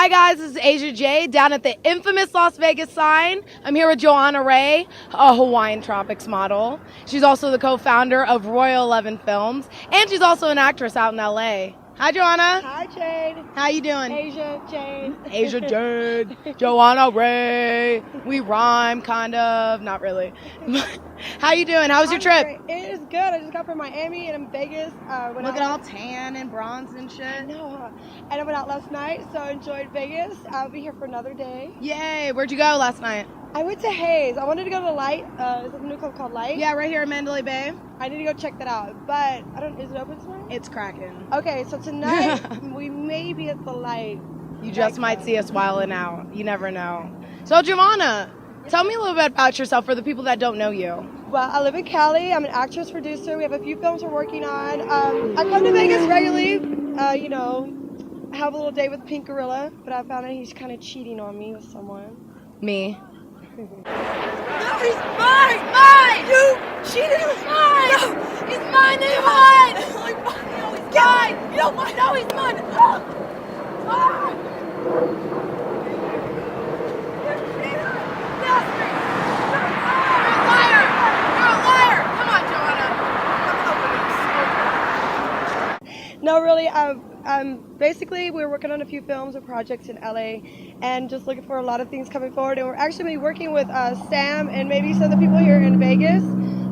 Hi guys, this is Jade down at the infamous Las Vegas sign. I'm here with Johanna Rae, a Hawaiian Tropics model. She's also the co-founder of Royal 11 Films, and she's also an actress out in LA. Hi Johanna. Hi Jade. How you doing? Asia Jade. Johanna Rae. We rhyme, kind of, not really. How you doing? How was your trip? Great. It is good. I just got from Miami and I'm in Vegas. Look at all tan and bronze and shit. I know. And I went out last night, so I enjoyed Vegas. I'll be here for another day. Yay! Where'd you go last night? I went to Hayes. I wanted to go to Light. It's a new club called Light. Yeah, right here in Mandalay Bay. I need to go check that out. But is it open tonight? It's cracking. Okay, so tonight we may be at the Light. You just might see us wilding out. You never know. So Johanna, tell me a little bit about yourself for the people that don't know you. Well, I live in Cali. I'm an actress, producer. We have a few films we're working on. I come to Vegas regularly. I have a little date with Pink Gorilla, but I found out he's kind of cheating on me with someone. Me. No, he's mine! Mine! You cheated on me! Mine! No! He's mine! He's mine! No, he's mine! You don't mind? No, he's mine! Oh! Oh! You're a cheater! Bastard! You're a liar! You're a liar! Come on, Johanna. No, really, basically we're working on a few films and projects in LA and just looking for a lot of things coming forward, and we're actually working with Sam and maybe some of the people here in Vegas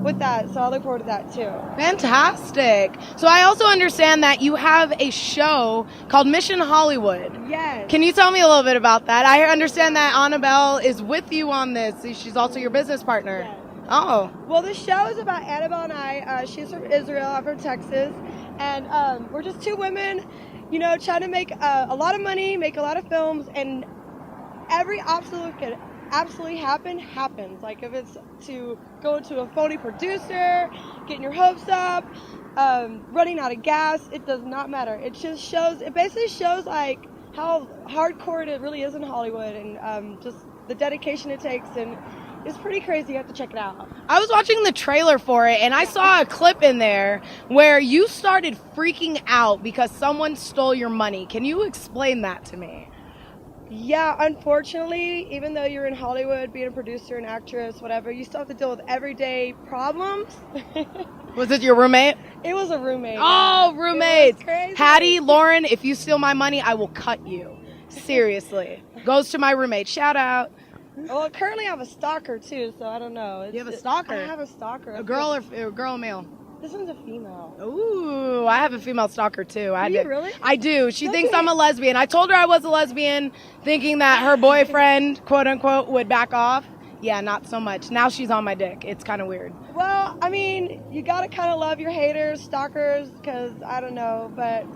with that, so I look forward to that too. Fantastic. So I also understand that you have a show called Mission Hollywood. Yes. Can you tell me a little bit about that? I understand that Annabelle is with you on this. She's also your business partner. Yes. Oh. Well, the show is about Annabelle and I. She's from Israel, I'm from Texas, and we're just two women, trying to make a lot of money, make a lot of films, and every obstacle that could absolutely happens. Like if it's to go to a phony producer, getting your hopes up, running out of gas, it does not matter. It basically shows like how hardcore it really is in Hollywood, and just the dedication it takes, and it's pretty crazy. You have to check it out. I was watching the trailer for it, and I saw a clip in there where you started freaking out because someone stole your money. Can you explain that to me? Yeah, unfortunately, even though you're in Hollywood, being a producer, an actress, whatever, you still have to deal with everyday problems. Was it your roommate? It was a roommate. Oh, roommates. It was crazy. Hattie, Lauren, if you steal my money, I will cut you. Seriously. Goes to my roommate. Shout out. Well, currently I have a stalker too, so I don't know. You have a stalker? I have a stalker. A girl or male? This one's a female. Ooh, I have a female stalker too. Do you really? I do. She thinks I'm a lesbian. I told her I was a lesbian, thinking that her boyfriend, quote unquote, would back off. Yeah, not so much. Now she's on my dick. It's kind of weird. Well, I mean, you gotta kind of love your haters, stalkers, because I don't know, but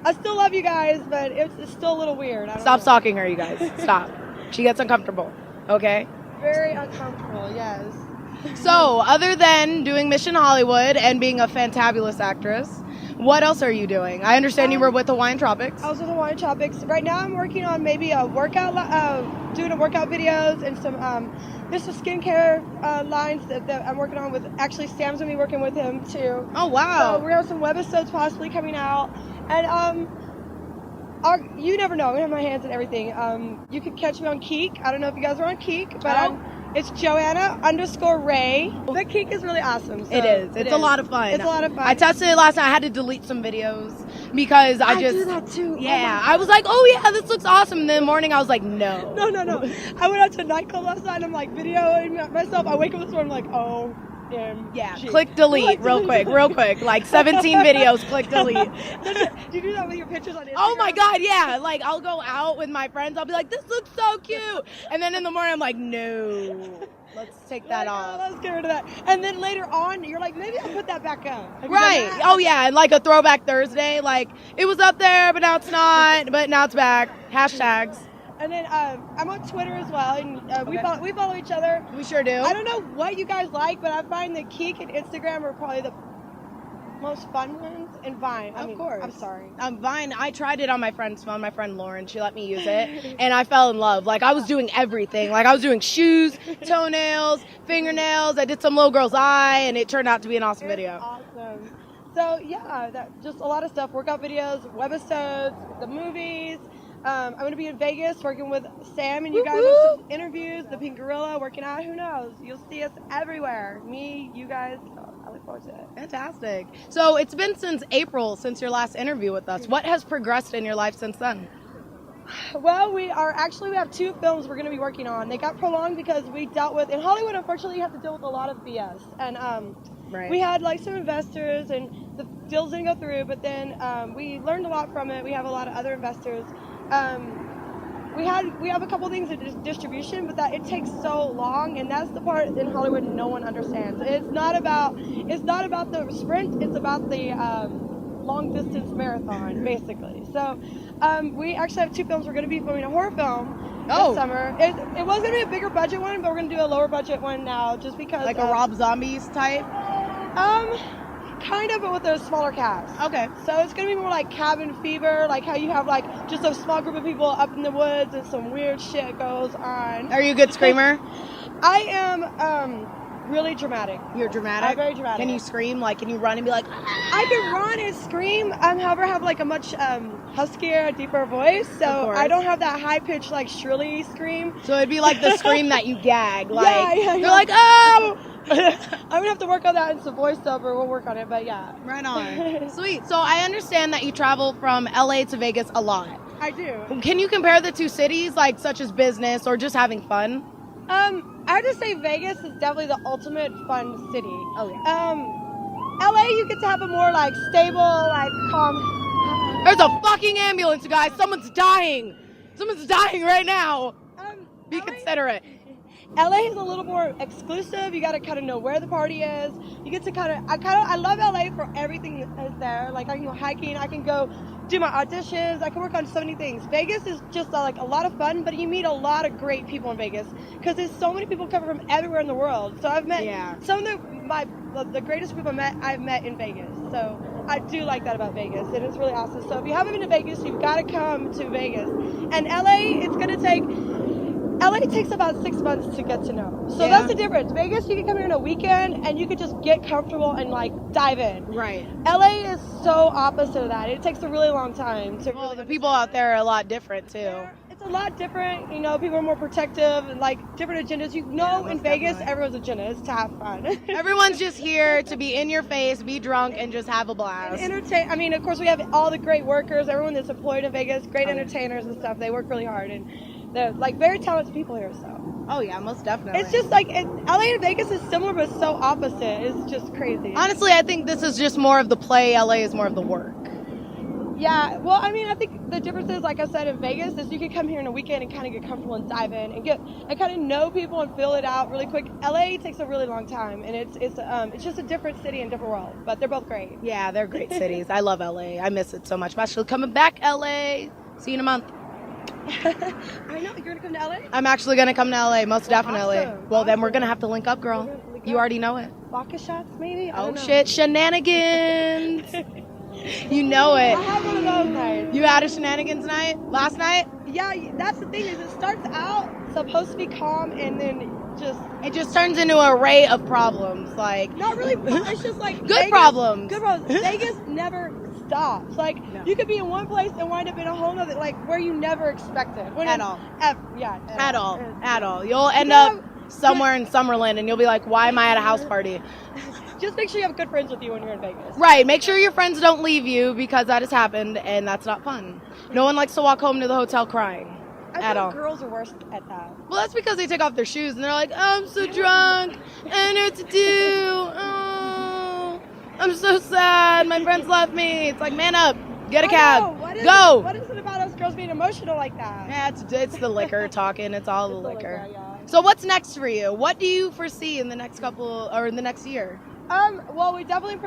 I still love you guys, but it's still a little weird. Stop stalking her, you guys. Stop. She gets uncomfortable. Okay? Very uncomfortable, yes. So, other than doing Mission Hollywood and being a fantabulous actress, what else are you doing? I understand you were with Hawaiian Tropics. I was with Hawaiian Tropics. Right now I'm working on maybe a workout, doing a workout videos and some just some skincare lines that I'm working on with, actually Sam's going to be working with him too. Oh, wow. So we're going to have some webisodes possibly coming out. And you never know. I'm going to have my hands in everything. You can catch me on Keek. I don't know if you guys are on Keek, but it's Johanna_Rae. The Keek is really awesome. So it is. It's a lot of fun. It's a lot of fun. I tested it last night. I had to delete some videos because I do that too. Yeah. I was like, oh yeah, this looks awesome. And then in the morning I was like, no. No. I went out to a nightclub last night and I'm like videoing myself. I wake up this morning, I'm like, oh. Yeah, click delete real quick. Like 17 videos, click delete. Do you do that with your pictures on Instagram? Oh my God, yeah. Like I'll go out with my friends. I'll be like, this looks so cute. And then in the morning I'm like, no, let's take that off. Let's get rid of that. And then later on, you're like, maybe I'll put that back up. Right. Oh yeah, and like a throwback Thursday. Like it was up there, but now it's not. But now it's back. Hashtags. And then I'm on Twitter as well, and we follow each other. We sure do. I don't know what you guys like, but I find that Keek and Instagram are probably the most fun ones, and Vine. Of course. I'm sorry. Vine, I tried it on my friend's phone, my friend Lauren. She let me use it, and I fell in love. Like, I was doing everything. Like, I was doing shoes, toenails, fingernails. I did some little girl's eye, and it turned out to be an awesome video. Awesome. So, yeah, just a lot of stuff. Workout videos, webisodes, the movies. I'm going to be in Vegas working with Sam and you guys on some interviews, the Pink Gorilla, working out. Who knows? You'll see us everywhere. Me, you guys. So I look forward to it. Fantastic. So it's been since April since your last interview with us. What has progressed in your life since then? Well, we have 2 films we're going to be working on. They got prolonged because we dealt with, in Hollywood, unfortunately, you have to deal with a lot of BS. And Right. we had like some investors and the deals didn't go through, but then we learned a lot from it. We have a lot of other investors. We have a couple things in distribution, but that it takes so long, and that's the part in Hollywood no one understands. It's not about the sprint, it's about the long distance marathon, basically. So we actually have 2 films. We're going to be filming a horror film this summer. It was going to be a bigger budget one, but we're going to do a lower budget one now just because... Like a Rob Zombies type? Kind of, but with a smaller cast. Okay. So it's going to be more like cabin fever, like how you have like just a small group of people up in the woods and some weird shit goes on. Are you a good screamer? I am really dramatic. You're dramatic? I'm very dramatic. Can you scream? Like, can you run and be like... I can run and scream. However, I have like a much huskier, deeper voice, so I don't have that high-pitched, like shrilly scream. So it'd be like the scream that you gag. Like, yeah. You're like, oh! I'm gonna have to work on that in some voiceover. We'll work on it, but yeah. Right on. Sweet. So I understand that you travel from LA to Vegas a lot. I do. Can you compare the 2 cities, like such as business or just having fun? I have to say Vegas is definitely the ultimate fun city. Oh yeah. LA, you get to have a more like stable, like calm. There's a fucking ambulance, you guys. Someone's dying. Someone's dying right now. Be considerate. LA is a little more exclusive. You got to kind of know where the party is. You get to I love LA for everything that is there. Like I can go hiking, I can go do my auditions, I can work on so many things. Vegas is just like a lot of fun, but you meet a lot of great people in Vegas because there's so many people coming from everywhere in the world. So I've met some of the greatest people I've met in Vegas. So I do like that about Vegas, and it's really awesome. So if you haven't been to Vegas, you've got to come to Vegas. And LA takes about 6 months to get to know. So that's the difference. Vegas, you can come here in a weekend and you can just get comfortable and like dive in. Right. LA is so opposite of that. It takes a really long time to Well, the people out there are a lot different too. It's a lot different. You know, people are more protective and like different agendas. You know, in Vegas, everyone's agenda is to have fun. Everyone's just here to be in your face, be drunk, and just have a blast. And entertain. I mean, of course, we have all the great workers, everyone that's employed in Vegas, great entertainers and stuff. They work really hard, and they're like very talented people here. So. Oh yeah, most definitely. It's just like LA and Vegas is similar, but so opposite. It's just crazy. Honestly, I think this is just more of the play. LA is more of the work. Yeah, well, I mean, I think the difference is, like I said, in Vegas, is you can come here in a weekend and kind of get comfortable and dive in and kind of know people and fill it out really quick. LA takes a really long time, and it's just a different city and different world, but they're both great. Yeah, they're great cities. I love LA. I miss it so much. Especially coming back, LA. See you in a month. I know, you're gonna come to LA? I'm actually gonna come to LA, most definitely. Awesome. Well, then we're gonna have to link up, girl. You already know it. Vodka shots, maybe? Oh shit, shenanigans. You know it. I have one of those nights. You had a shenanigans night last night? Yeah, that's the thing, is it starts out supposed to be calm and then it just turns into an array of problems. Like, not really. It's just like good problems. Good problems. Vegas never stops. Like you could be in one place and wind up in a whole nother, like where you never expected. At all. At all. You'll end up somewhere in Summerlin and you'll be like, why am I at a house party? Just make sure you have good friends with you when you're in Vegas. Right. Make sure your friends don't leave you because that has happened and that's not fun. No one likes to walk home to the hotel crying. I think girls are worse at that. Well, that's because they take off their shoes and they're like, I'm so drunk. I don't know what to do. Oh, I'm so sad. My friends left me. It's like, man up. Get a cab. Go. What is it about us girls being emotional like that? Yeah, it's the liquor talking. It's all the liquor. Yeah. So what's next for you? What do you foresee in the next in the next year? Well, we definitely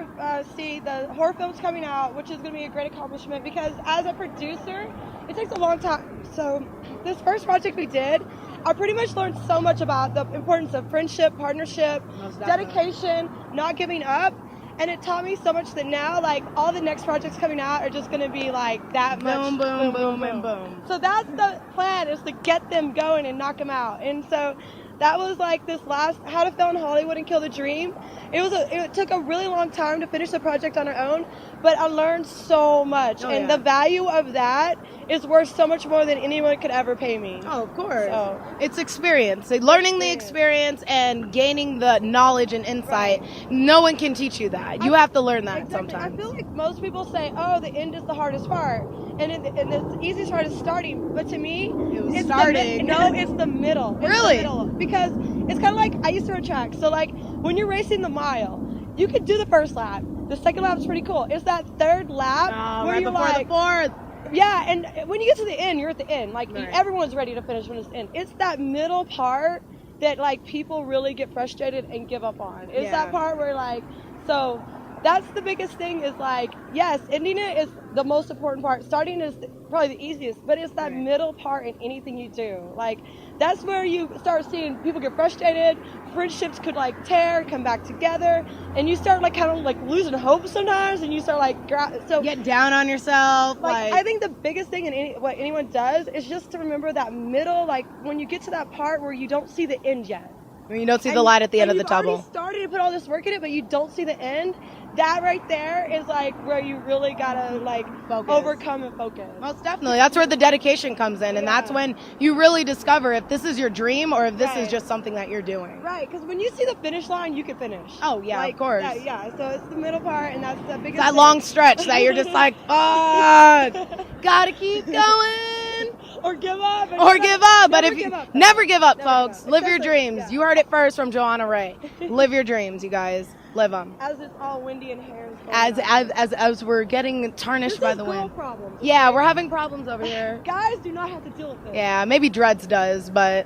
see the horror films coming out, which is going to be a great accomplishment because as a producer, it takes a long time. So this first project we did, I pretty much learned so much about the importance of friendship, partnership, dedication, not giving up. And it taught me so much that now, like, all the next projects coming out are just going to be, like, that much. Boom. So that's the plan, is to get them going and knock them out. And so that was, like, this last How to Fail in Hollywood and Kill the Dream. It took a really long time to finish the project on our own, but I learned so much. The value of that is worth so much more than anyone could ever pay me. Oh, of course. So, It's experience. Like, learning the experience and gaining the knowledge and insight. Right. No one can teach you that. You have to learn that exactly. sometimes. I feel like most people say, "Oh, the end is the hardest part," and the easiest part is starting. But to me, It was it's starting. it's the middle. It's Really? the middle. Because it's kind of like I used to run track. So like when you're racing the mile, you could do the first lap. The second lap's pretty cool. It's that third lap where right you're before like, the fourth. yeah, and when you get to the end, you're at the end. Like Right. everyone's ready to finish when it's the end. It's that middle part that like people really get frustrated and give up on. It's that part where like, so that's the biggest thing is like, yes, ending it is the most important part. Starting is probably the easiest, but it's that Right. middle part in anything you do. Like that's where you start seeing people get frustrated. Friendships could like tear, come back together, and you start like kind of like losing hope sometimes, and you start like Get down on yourself. like I think the biggest thing in what anyone does is just to remember that middle, like when you get to that part where you don't see the end yet. when you don't see the light at the end of the You've already tunnel. started to put all this work in it, but you don't see the end. That right there is like where you really gotta like Focus. overcome and focus. Most definitely. That's where the dedication comes in, and that's when you really discover if this is your dream or if this is Right. just something that you're doing. Right, because when you see the finish line, you can finish. Oh, yeah, Like, of course. Yeah, so it's the middle part, and that's the biggest. That thing. long stretch that you're just like, fuck, gotta keep going. Or give up. Or give up. But Never if you give up. never give up, Never folks. give up. Live your Especially- dreams. yeah. You heard it first from Johanna Rae. Live your dreams, you guys. Live them. As it's all windy and hair is going As we're getting tarnished by the wind. Problems. Yeah, we're having problems over here. Guys do not have to deal with this. Yeah, maybe Dreads does, but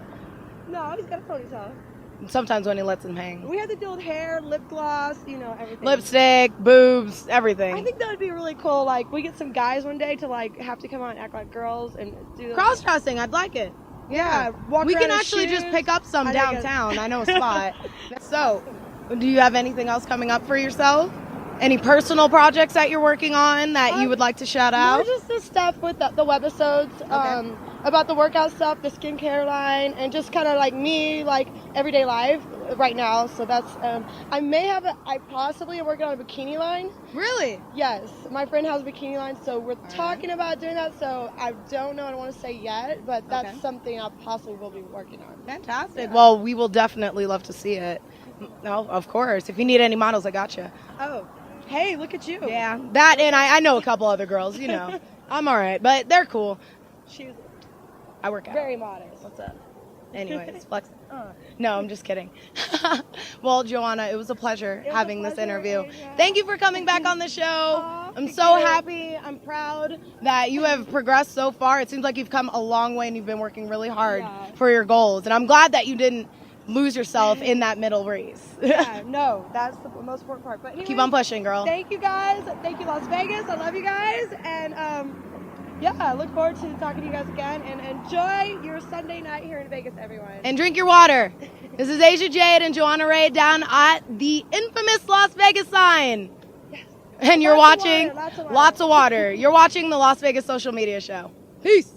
No, he's got a ponytail. sometimes when he lets them hang. We have to deal with hair, lip gloss, everything. Lipstick, boobs, everything. I think that would be really cool. Like, we get some guys one day to like have to come out and act like girls and do Cross-dressing, I'd like it. Yeah, walk We around can in actually just shoes. pick up some I think it- downtown. I know a spot. So, do you have anything else coming up for yourself? Any personal projects that you're working on that you would like to shout More out? just the stuff with the webisodes, about the workout stuff, the skincare line, and just kind of like me, like everyday life right now. So that's I possibly am working on a bikini line. Really? Yes, my friend has a bikini line, so we're talking about doing that. So I don't know, I don't want to say yet, but that's Okay. something I possibly will be working on. Fantastic. Well, we will definitely love to see it. No, of course. If you need any models, I got you. Oh, hey, look at you. Yeah, that and I know a couple other girls. You know, I'm all right, but they're cool. She's I work out. very modest. What's up? Anyways, flex. No, I'm just kidding. Well, Johanna, it was a pleasure was a having this pleasure, interview. Asia. Thank you for coming back on the show. Aw, I'm thank so you. happy. I'm proud that you have progressed so far. It seems like you've come a long way and you've been working really hard Yeah. for your goals. And I'm glad that you didn't lose yourself in that middle race. Yeah, no, that's the most important part. But anyways, Keep on pushing, girl. Thank you guys. Thank you, Las Vegas. I love you guys. And yeah, I look forward to talking to you guys again. And enjoy your Sunday night here in Vegas, everyone. And drink your water. This is Asia Jade and Johanna Rae down at the infamous Las Vegas sign. Yes. And you're Lots of watching water, lots of water. lots of water. You're watching the Las Vegas social media show. Peace.